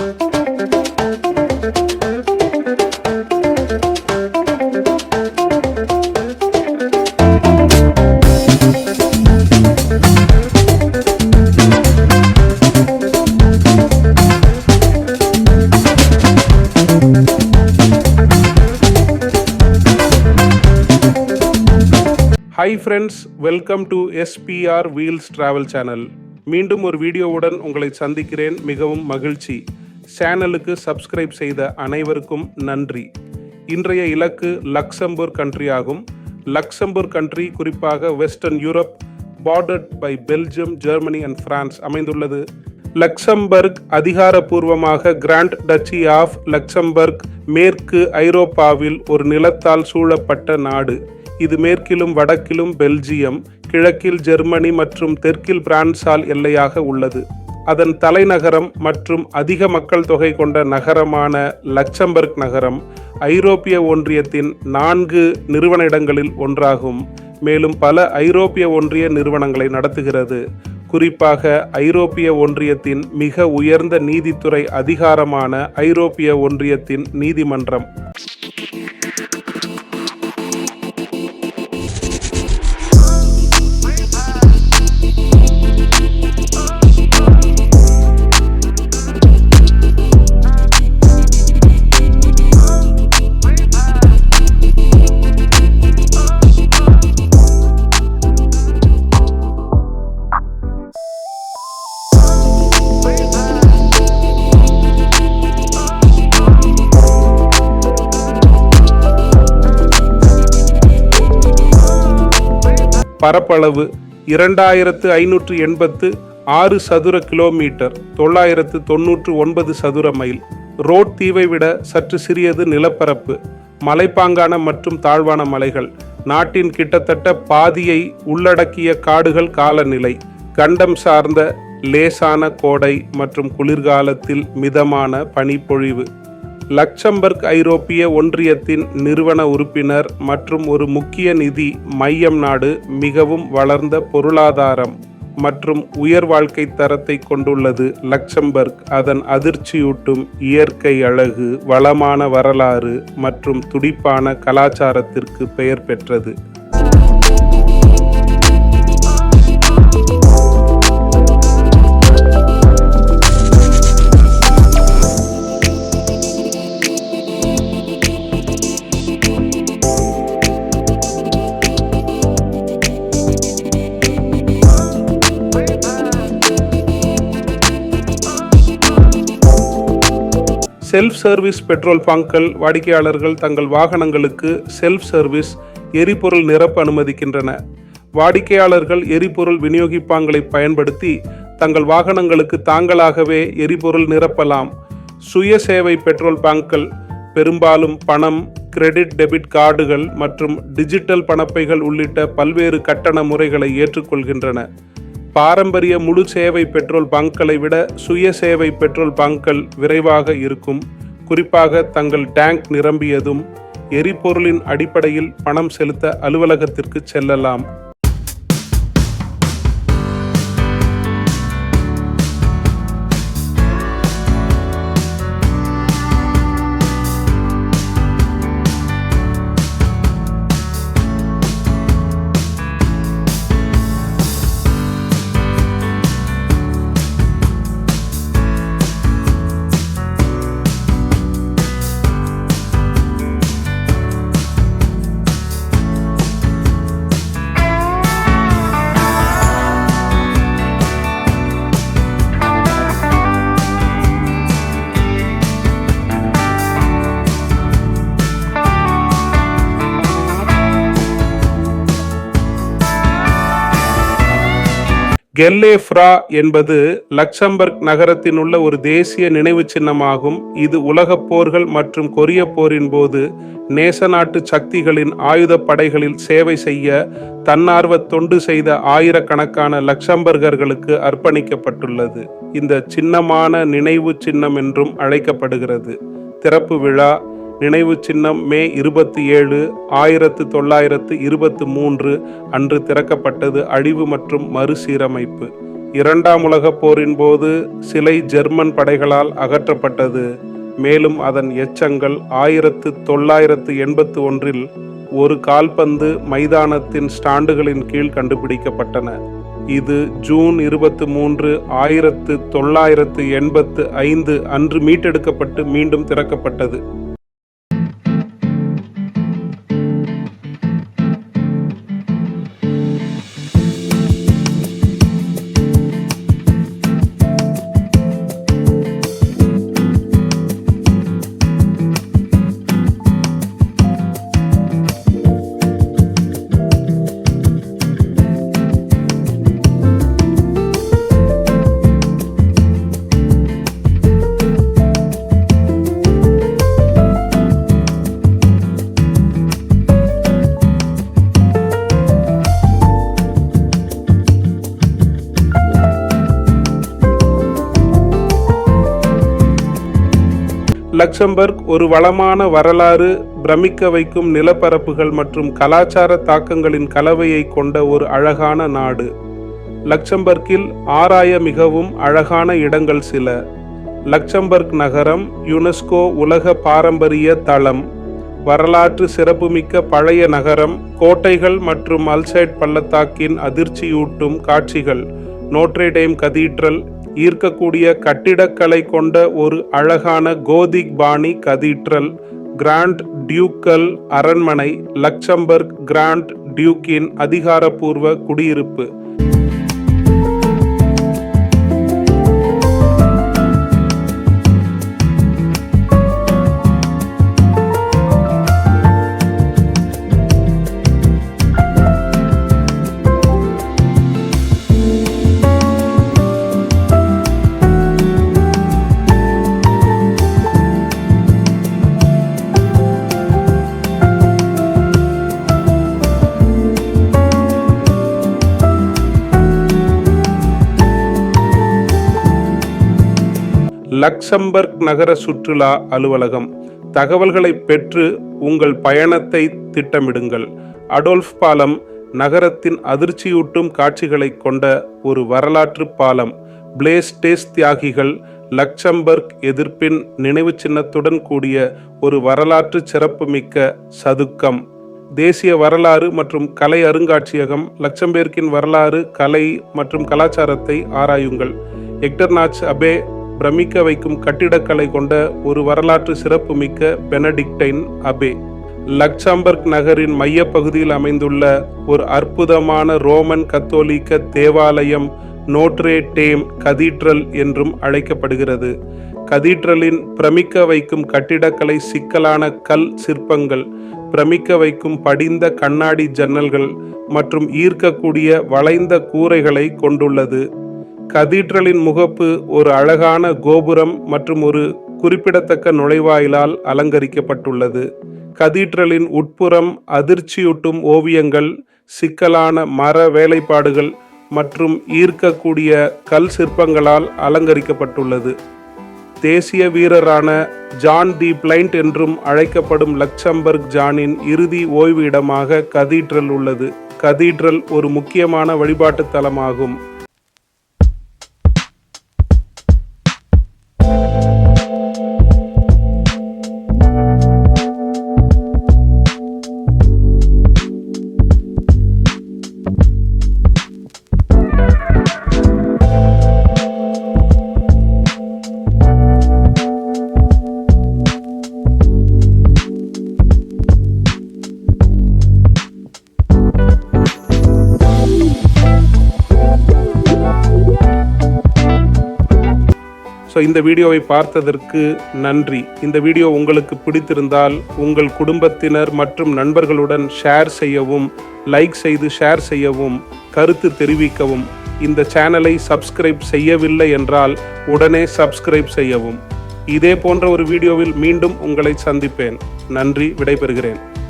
Hi friends, welcome to SPR wheels travel channel. மீண்டும் ஒரு வீடியோவுடன் உங்களை சந்திக்கிறேன். மிகவும் மகிழ்ச்சி. சேனலுக்கு சப்ஸ்கிரைப் செய்த அனைவருக்கும் நன்றி. இன்றைய இலக்கு லக்சம்பர்க் கண்ட்ரி ஆகும். லக்சம்பர்க் கண்ட்ரி குறிப்பாக Western Europe, bordered by Belgium, Germany and France அமைந்துள்ளது. லக்சம்பர்க் அதிகாரப்பூர்வமாக கிராண்ட் டச்சி ஆஃப் லக்சம்பர்க் மேற்கு ஐரோப்பாவில் ஒரு நிலத்தால் சூழப்பட்ட நாடு. இது மேற்கிலும் வடக்கிலும் பெல்ஜியம், கிழக்கில் ஜெர்மனி மற்றும் தெற்கில் பிரான்சால் எல்லையாக உள்ளது. அதன் தலைநகரம் மற்றும் அதிக மக்கள் தொகை கொண்ட நகரமான லக்சம்பர்க் நகரம் ஐரோப்பிய ஒன்றியத்தின் 4 நிறுவன இடங்களில் ஒன்றாகும். மேலும் பல ஐரோப்பிய ஒன்றிய நிறுவனங்களை நடத்துகிறது. குறிப்பாக ஐரோப்பிய ஒன்றியத்தின் மிக உயர்ந்த நீதித்துறை அதிகாரமான ஐரோப்பிய ஒன்றியத்தின் நீதிமன்றம். பரப்பளவு 2586 சதுர கிலோமீட்டர், 999 சதுர மைல். ரோட் தீவை விட சற்று சிறியது நிலப்பரப்பு. மலைப்பாங்கான மற்றும் தாழ்வான மலைகள். நாட்டின் கிட்டத்தட்ட பாதியை உள்ளடக்கிய காடுகள். காலநிலை கண்டம் சார்ந்த லேசான கோடை மற்றும் குளிர்காலத்தில் மிதமான பனிப்பொழிவு. லக்சம்பர்க் ஐரோப்பிய ஒன்றியத்தின் நிறுவன உறுப்பினர் மற்றும் ஒரு முக்கிய நிதி மையம் நாடு. மிகவும் வளர்ந்த பொருளாதாரம் மற்றும் உயர் வாழ்க்கை தரத்தை கொண்டுள்ளது லக்சம்பர்க். அதன் அதிர்ச்சியூட்டும் இயற்கை அழகு, வளமான வரலாறு மற்றும் துடிப்பான கலாச்சாரத்திற்கு பெயர் பெற்றது. செல்ஃப் சர்வீஸ் பெட்ரோல் பங்குகள் வாடிக்கையாளர்கள் தங்கள் வாகனங்களுக்கு செல்ஃப் சர்வீஸ் எரிபொருள் நிரப்ப அனுமதிக்கின்றன. வாடிக்கையாளர்கள் எரிபொருள் விநியோகிப்பாங்களை பயன்படுத்தி தங்கள் வாகனங்களுக்கு தாங்களாகவே எரிபொருள் நிரப்பலாம். சுய சேவை பெட்ரோல் பங்குகள் பெரும்பாலும் பணம், கிரெடிட், டெபிட் கார்டுகள் மற்றும் டிஜிட்டல் பணப்பைகள் உள்ளிட்ட பல்வேறு கட்டண முறைகளை ஏற்றுக்கொள்கின்றன. பாரம்பரிய முழு சேவை பெட்ரோல் பங்குகளை விட சுய சேவை பெட்ரோல் பங்குகள் விரைவாக இருக்கும். குறிப்பாக தங்கள் டேங்க் நிரம்பியதும் எரிபொருளின் அடிப்படையில் பணம் செலுத்த அலுவலகத்திற்கு செல்லலாம். கெல்லே ஃப்ரா என்பது லக்சம்பர்க் நகரத்தின் உள்ள ஒரு தேசிய நினைவு சின்னமாகும். இது உலகப் போர்கள் மற்றும் கொரிய போரின் போது நேச நாட்டு சக்திகளின் ஆயுத படைகளில் சேவை செய்ய தன்னார்வ தொண்டு செய்த ஆயிரக்கணக்கான லக்சம்பர்கர்களுக்கு அர்ப்பணிக்கப்பட்டுள்ளது. இந்த சின்னமான நினைவு சின்னம் என்றும் அழைக்கப்படுகிறது. திறப்பு விழா நினைவு சின்னம் மே 27, 1923 அன்று திறக்கப்பட்டது. அழிவு மற்றும் மறுசீரமைப்பு இரண்டாம் உலகப் போரின் போது சிலை ஜெர்மன் படைகளால் அகற்றப்பட்டது. மேலும் அதன் எச்சங்கள் 1981 ஒரு கால்பந்து மைதானத்தின் ஸ்டாண்டுகளின் கீழ் கண்டுபிடிக்கப்பட்டன. இது ஜூன் 23, 1985 அன்று மீட்டெடுக்கப்பட்டு மீண்டும் திறக்கப்பட்டது. லக்சம்பர்க் ஒரு வளமான வரலாறு, பிரமிக்க வைக்கும் நிலப்பரப்புகள் மற்றும் கலாச்சார தாக்கங்களின் கலவையை கொண்ட ஒரு அழகான நாடு. லக்சம்பர்க்கில் ஆராய மிகவும் அழகான இடங்கள் சில. லக்சம்பர்க் நகரம் யுனெஸ்கோ உலக பாரம்பரிய தளம். வரலாற்று சிறப்புமிக்க பழைய நகரம், கோட்டைகள் மற்றும் அல்சைட் பள்ளத்தாக்கின் அதிர்ச்சியூட்டும் காட்சிகள், நோட்ரே-டேம் கதீட்ரல், ஈர்க்கக்கூடிய கட்டிடக்கலை கொண்ட ஒரு அழகான கோதிக் பாணி கதீட்ரல், கிராண்ட் டியூக்கல் அரண்மனை, லக்சம்பர்க் கிராண்ட் டியூக்கின் அதிகாரப்பூர்வ குடியிருப்பு. லக்சம்பர்க் நகர சுற்றுலா அலுவலகம். தகவல்களை பெற்று உங்கள் பயணத்தை திட்டமிடுங்கள். அடோல்ஃப் பாலம் நகரத்தின் அதிர்ச்சியூட்டும் காட்சிகளை கொண்ட ஒரு வரலாற்று பாலம். பிளேஸ் டேஸ் தியாகிகள் லக்சம்பர்க் எதிர்ப்பின் நினைவு சின்னத்துடன் கூடிய ஒரு வரலாற்று சிறப்புமிக்க சதுக்கம். தேசிய வரலாறு மற்றும் கலை அருங்காட்சியகம். லக்சம்பர்க்கின் வரலாறு, கலை மற்றும் கலாச்சாரத்தை ஆராயுங்கள். எக்டர்நாச் அபே பிரமிக்க வைக்கும் கட்டிடக்கலை கொண்ட ஒரு வரலாற்று சிறப்புமிக்க பெனடிக்டைன் அபே. லக்சம்பர்க் நகரின் மைய பகுதியில் அமைந்துள்ள ஒரு அற்புதமான ரோமன் கத்தோலிக்க தேவாலயம் நோட்ரே-டேம் கதீட்ரல் என்றும் அழைக்கப்படுகிறது. கதீட்ரலின் பிரமிக்க வைக்கும் கட்டிடக்கலை சிக்கலான கல் சிற்பங்கள், பிரமிக்க வைக்கும் படிந்த கண்ணாடி ஜன்னல்கள் மற்றும் ஈர்க்கக்கூடிய வளைந்த கூரைகளை கொண்டுள்ளது. கதீட்ரலின் முகப்பு ஒரு அழகான கோபுரம் மற்றும் ஒரு குறிப்பிடத்தக்க நுழைவாயிலால் அலங்கரிக்கப்பட்டுள்ளது. கதீட்ரலின் உட்புறம் அதிர்ச்சியூட்டும் ஓவியங்கள், சிக்கலான மர வேலைப்பாடுகள் மற்றும் ஈர்க்கக்கூடிய கல் சிற்பங்களால் அலங்கரிக்கப்பட்டுள்ளது. தேசிய வீரரான ஜான் தி பிளைண்ட் என்றும் அழைக்கப்படும் லக்சம்பர்க் ஜானின் இறுதி ஓய்வு இடமாக கதீட்ரல் உள்ளது. கதீட்ரல் ஒரு முக்கியமான வழிபாட்டு தலமாகும். இந்த வீடியோவை பார்த்ததற்கு நன்றி. இந்த வீடியோ உங்களுக்கு பிடித்திருந்தால் உங்கள் குடும்பத்தினர் மற்றும் நண்பர்களுடன் ஷேர் செய்யவும், லைக் செய்து ஷேர் செய்யவும், கருத்து தெரிவிக்கவும். இந்த சேனலை சப்ஸ்கிரைப் செய்யவில்லை என்றால் உடனே சப்ஸ்கிரைப் செய்யவும். இதே போன்ற ஒரு வீடியோவில் மீண்டும் உங்களை சந்திப்பேன். நன்றி, விடைபெறுகிறேன்.